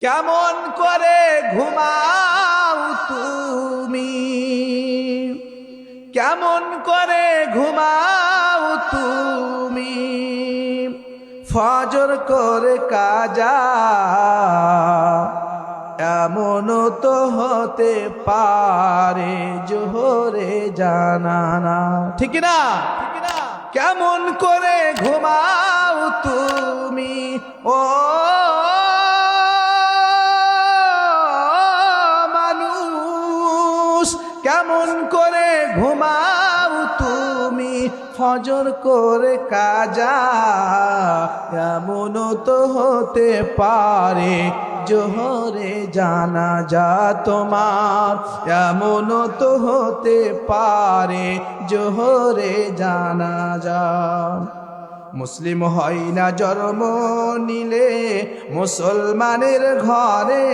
কেমন করে ঘুমাও তুমি, কেমন করে ঘুমাও তুমি, ফজর করে কাজা এমন তো হতে পারে জোহরে জানা না, ঠিক না? কেমন করে ঘুমাও তুমি ও মানুষ, কেমন করে ঘুমাও তুমি, ফজর করে কাজা এমন তো হতে পারে জোহরে জানাজা তোমার, এমন তো হতে পারে জোহরে জানাজা। মুসলিম হয় না জন্ম নিলে মুসলমানের ঘরে,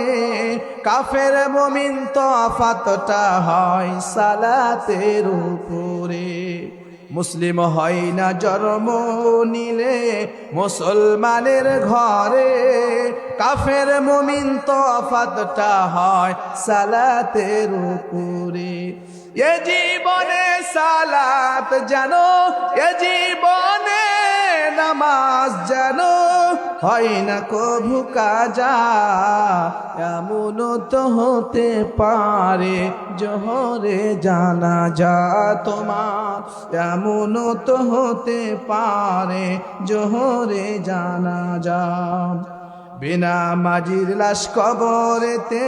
কাফের মুমিন তফাতটা হয় সালাতের উপরে। মুসলিম হয় না জন্ম নিলে মুসলমানের ঘরে, কাফের মুমিন তফাতটা হয় সালাতের উপরে। এ জীবনে সালাত জানো, এ জীবনে নামাজ জানো, হয় না কভু কাজা এমন তো হতে পারে জোহরে জানাজা তোমার, এমন তো হতে পারে জোহরে জানাজা। বিনা মাজির লাশ কবরেতে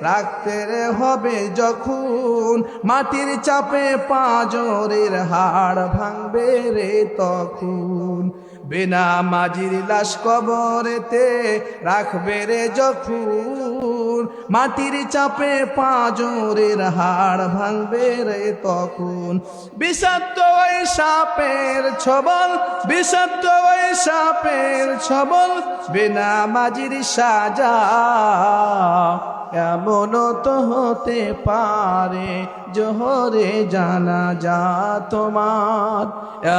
রাখতে হবে যখন, মাটির চাপে পাঁজরের হাড় ভাঙবে রে তখন। বিনা মাজির লাশ কবরেতে রাখবে রে যখন, মাটির চাপে পাঁজরের হাড় ভাঙবে রে তখন। বিষাক্ত ওই সাপের ছবল, বিষাক্ত ওই সাপের ছবল, বিনা মাজির সাজা এমন তো হতে পারে জোহরে জানাজা তোমার,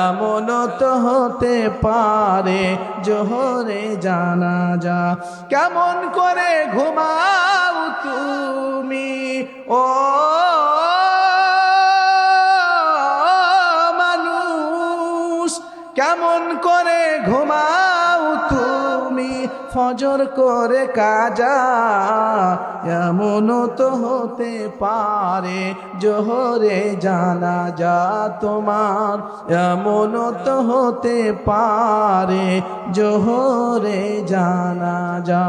এমন তো হতে পারে জোহরে জানাজা। কেমন করে ঘুমাও তুমি ও মানুষ, কেমন করে ঘুমাও তুমি, ফজর করে কাজা এমন তো হতে পারে জোহরে জানাজা তোমার, এমন তো হতে পারে জোহরে জানাজা।